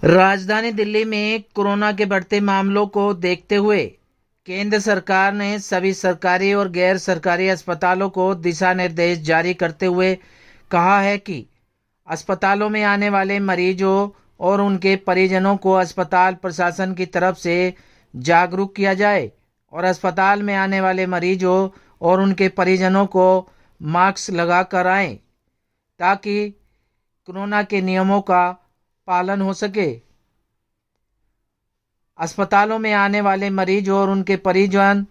राजधानी दिल्ली में कोरोना के बढ़ते मामलों को देखते हुए केंद्र सरकार ने सभी सरकारी और गैर सरकारी अस्पतालों को दिशा निर्देश जारी करते हुए कहा है कि अस्पतालों में आने वाले मरीजों और उनके परिजनों को अस्पताल प्रशासन की तरफ से जागरूक किया जाए और अस्पताल में आने वाले मरीजों और उनके परिजनों को मास्क लगा कर आए ताकि कोरोना के नियमों का पालन हो सके। अस्पतालों में आने वाले मरीज और उनके परिजन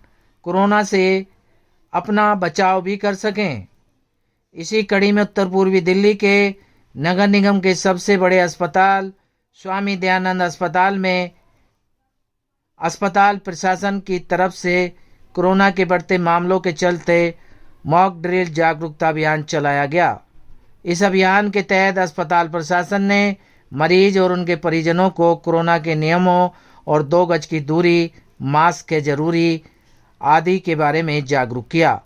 कोरोना से अपना बचाव भी कर सकें। इसी कड़ी में उत्तर पूर्वी दिल्ली के नगर निगम के सबसे बड़े अस्पताल स्वामी दयानंद अस्पताल में अस्पताल प्रशासन की तरफ से कोरोना के बढ़ते मामलों के चलते मॉक ड्रिल जागरूकता अभियान चलाया गया। इस अभियान के तहत अस्पताल प्रशासन ने मरीज और उनके परिजनों को कोरोना के नियमों और 2 गज की दूरी, मास्क के जरूरी आदि के बारे में जागरूक किया।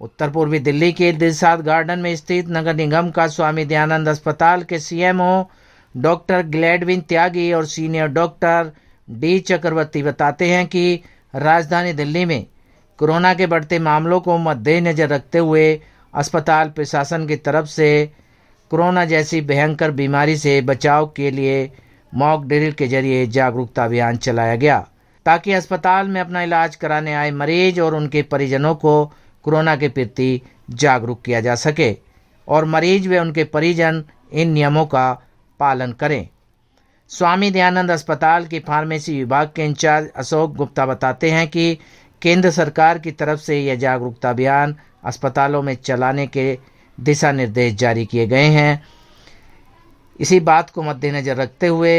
उत्तर पूर्वी दिल्ली के दिलशाद गार्डन में स्थित नगर निगम का स्वामी दयानंद अस्पताल के सीएमओ डॉक्टर ग्लैडविन त्यागी और सीनियर डॉक्टर डी चक्रवर्ती बताते हैं कि राजधानी दिल्ली में कोरोना के बढ़ते मामलों को मद्देनजर रखते हुए अस्पताल प्रशासन की तरफ से कोरोना जैसी भयंकर बीमारी से बचाव के लिए मॉक ड्रिल के जरिए जागरूकता अभियान चलाया गया ताकि अस्पताल में अपना इलाज कराने आए मरीज और उनके परिजनों को कोरोना के प्रति जागरूक किया जा सके और मरीज व उनके परिजन इन नियमों का पालन करें। स्वामी दयानंद अस्पताल की फार्मेसी विभाग के इंचार्ज अशोक गुप्ता बताते हैं कि केंद्र सरकार की तरफ से यह जागरूकता अभियान अस्पतालों में चलाने के दिशा निर्देश जारी किए गए हैं। इसी बात को मद्देनजर रखते हुए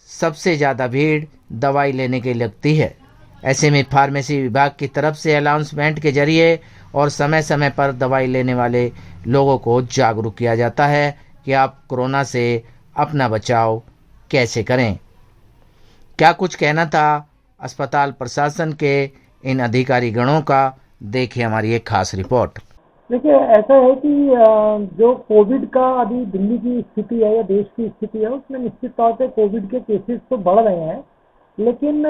सबसे ज़्यादा भीड़ दवाई लेने के लिए लगती है। ऐसे में फार्मेसी विभाग की तरफ से अनाउंसमेंट के जरिए और समय समय पर दवाई लेने वाले लोगों को जागरूक किया जाता है कि आप कोरोना से अपना बचाव कैसे करें। क्या कुछ कहना था अस्पताल प्रशासन के इन अधिकारी गणों का, देखिए हमारी एक खास रिपोर्ट। देखिए, ऐसा है कि जो कोविड का अभी दिल्ली की स्थिति है या देश की स्थिति है, उसमें निश्चित तौर पे कोविड के केसेस तो बढ़ रहे हैं, लेकिन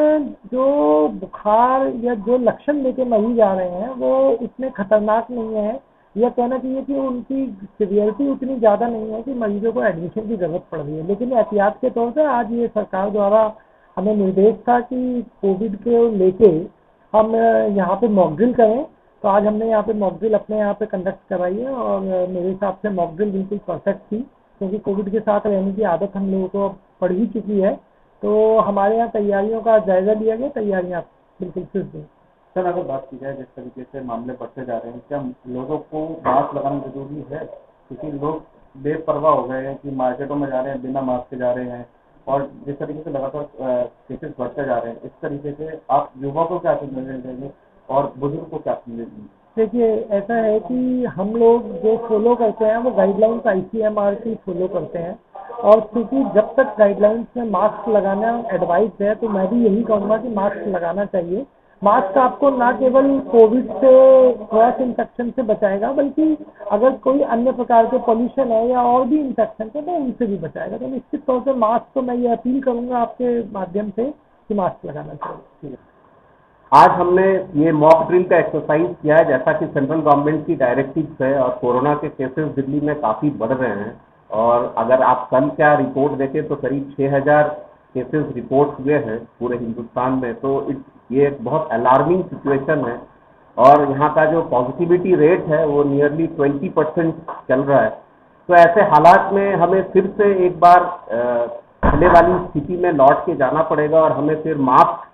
जो बुखार या जो लक्षण लेके मरीज आ रहे हैं वो उतने खतरनाक नहीं है। यह कहना चाहिए कि उनकी सिवियरिटी उतनी ज़्यादा नहीं है कि मरीजों को एडमिशन की ज़रूरत पड़ रही है। लेकिन एहतियात के तौर पर आज ये सरकार द्वारा हमें निर्देश था कि कोविड के लेके हम यहाँ पे मॉक ड्रिल करें, तो आज हमने यहाँ पे मॉक ड्रिल अपने यहाँ पे कंडक्ट कराई है और मेरे हिसाब से मॉक ड्रिल बिल्कुल परफेक्ट थी, क्योंकि कोविड के साथ रहने की आदत हम लोगों को पड़ ही चुकी है। तो हमारे यहाँ तैयारियों का जायजा लिया गया, तैयारियाँ बिल्कुल सिद्ध हैं। सर, अगर बात की जाए जिस तरीके से मामले बढ़ते जा रहे हैं, क्या लोगों को मास्क लगाना जरूरी है? क्योंकि लोग बेपरवाह हो गए हैं कि मार्केटों में जा रहे हैं, बिना मास्क के जा रहे हैं, और जिस तरीके से लगातार केसेस बढ़ते जा रहे हैं, इस तरीके से आप युवा को क्या संदेश देंगे और बुजुर्ग को क्या संदेश देंगे? देखिए, ऐसा है कि हम लोग जो फॉलो करते हैं वो गाइडलाइंस ICMR की फॉलो करते हैं, और क्योंकि जब तक गाइडलाइंस में मास्क लगाना एडवाइस है तो मैं भी यही कहूँगा कि मास्क लगाना चाहिए। मास्क आपको ना केवल कोविड से क्रॉस इन्फेक्शन से बचाएगा, बल्कि अगर कोई अन्य प्रकार के पॉल्यूशन है या और भी इन्फेक्शन है तो उनसे भी बचाएगा। तो निश्चित तौर से मास्क तो मैं ये अपील करूँगा आपके माध्यम से कि मास्क लगाना चाहिए। आज हमने ये मॉक ड्रिल का एक्सरसाइज किया है, जैसा कि सेंट्रल गवर्नमेंट की डायरेक्टिव्स है, और कोरोना के केसेस दिल्ली में काफ़ी बढ़ रहे हैं। और अगर आप कल क्या रिपोर्ट देखें तो करीब 6000 केसेस रिपोर्ट हुए हैं पूरे हिंदुस्तान में। तो ये एक बहुत अलार्मिंग सिचुएशन है, और यहाँ का जो पॉजिटिविटी रेट है वो नियरली 20% चल रहा है। तो ऐसे हालात में हमें फिर से एक बार पहले वाली स्थिति में लौट के जाना पड़ेगा, और हमें फिर मास्क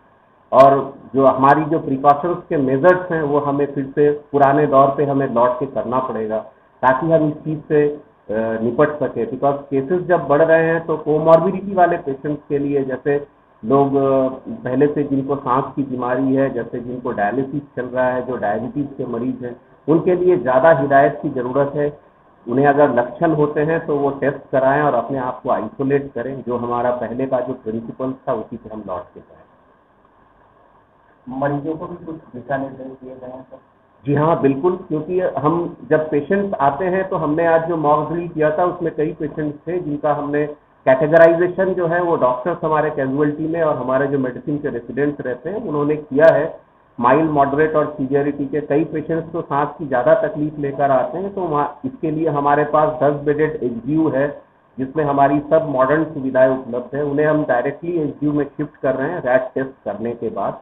और जो हमारी जो प्रिकॉशंस के मेजर्स हैं वो हमें फिर से पुराने दौर पे हमें लौट के करना पड़ेगा, ताकि हम इस चीज़ से निपट सके। बिकॉज केसेस जब बढ़ रहे हैं तो कोमॉर्बिडिटी वाले पेशेंट्स के लिए, जैसे लोग पहले से जिनको सांस की बीमारी है, जैसे जिनको डायलिसिस चल रहा है, जो डायबिटीज़ के मरीज हैं, उनके लिए ज़्यादा हिदायत की ज़रूरत है। उन्हें अगर लक्षण होते हैं तो वो टेस्ट कराएं और अपने आप को आइसोलेट करें। जो हमारा पहले का जो प्रिंसिपल था उसी पे हम लौट के जाएं। मरीजों को भी कुछ दिशा निर्देश दिए गए हैं सर? जी हाँ, बिल्कुल, क्योंकि हम जब पेशेंट्स आते हैं तो हमने आज जो मॉक ड्रिल किया था उसमें कई पेशेंट्स थे जिनका हमने कैटेगराइजेशन जो है वो डॉक्टर्स हमारे कैजुअलिटी में और हमारे जो मेडिसिन के रेसिडेंट्स रहते हैं उन्होंने किया है। माइल्ड, मॉडरेट और सीवियरिटी के कई पेशेंट्स तो सांस की ज़्यादा तकलीफ लेकर आते हैं, तो इसके लिए हमारे पास 10 बेडेड एचडीयू है जिसमें हमारी सब मॉडर्न सुविधाएं उपलब्ध है। उन्हें हम डायरेक्टली एचडीयू में शिफ्ट कर रहे हैं रैट टेस्ट करने के बाद।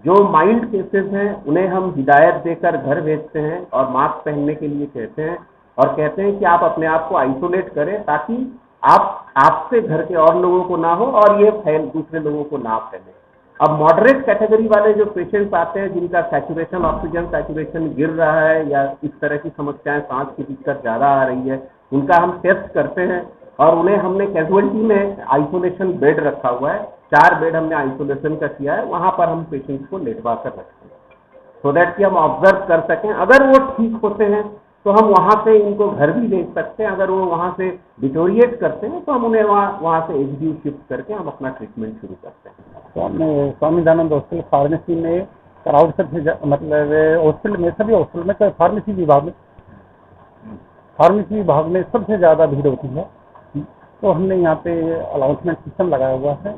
जो माइल्ड केसेस हैं उन्हें हम हिदायत देकर घर भेजते हैं और मास्क पहनने के लिए कहते हैं और कहते हैं कि आप अपने आप को आइसोलेट करें ताकि आपसे घर के और लोगों को ना हो और ये दूसरे लोगों को ना फैले। अब मॉडरेट कैटेगरी वाले जो पेशेंट्स आते हैं जिनका सैचुरेशन, ऑक्सीजन सैचुरेशन गिर रहा है या इस तरह की समस्याएं, सांस की दिक्कत ज़्यादा आ रही है, उनका हम टेस्ट करते हैं और उन्हें हमने कैजुअलिटी में आइसोलेशन बेड रखा हुआ है। 4 बेड हमने आइसोलेशन का किया है, वहां पर हम पेशेंट्स को लेटवा कर रखते हैं सो दैट कि हम ऑब्जर्व कर सकें। अगर वो ठीक होते हैं तो हम वहां से इनको घर भी भेज सकते हैं। अगर वो वहां से डिटोरिएट करते हैं तो हम उन्हें वहां से एचडीयू शिफ्ट करके हम अपना ट्रीटमेंट शुरू करते हैं। तो हमने स्वामी दयानंद हॉस्पिटल फार्मेसी में क्राउड सबसे मतलब हॉस्पिटल में, सभी हॉस्पिटल में फार्मेसी विभाग में सबसे ज़्यादा भीड़ होती है। तो हमने यहाँ पे अनाउंसमेंट सिस्टम लगाया हुआ है,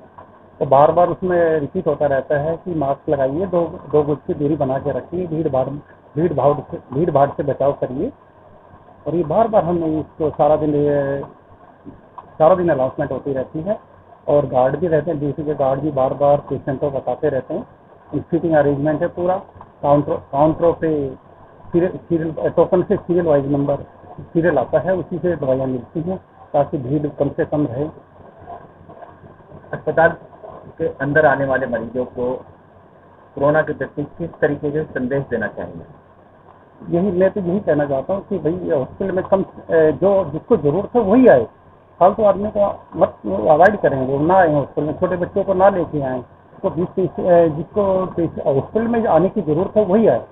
तो बार बार उसमें रिपीट होता रहता है कि मास्क लगाइए, दो गज की दूरी बना के रखिए, भीड़ भाड़ से बचाव करिए। और ये बार बार हम इसको सारा दिन अनाउंसमेंट होती रहती है। और गार्ड भी रहते हैं, ड्यूटी के गार्ड भी बार बार पेशेंट को बताते रहते हैं। सीटिंग अरेंजमेंट है पूरा, काउंटरों पे सीरियल टोकन से सीरियल वाइज नंबर सीरियल आता है, उसी से दवाइयाँ मिलती हैं ताकि भीड़ कम से कम रहे। अस्पताल के अंदर आने वाले मरीजों को कोरोना के प्रति किस तरीके से संदेश देना चाहिए? मैं तो यही कहना चाहता हूँ कि भाई हॉस्पिटल में कम जिसको जरूरत है वही आए, फालतू आदमी को मत अवॉइड करें, वो ना आए हॉस्पिटल में, छोटे बच्चों को ना लेके आए। तो जिसको हॉस्पिटल में आने की जरूरत है वही आए।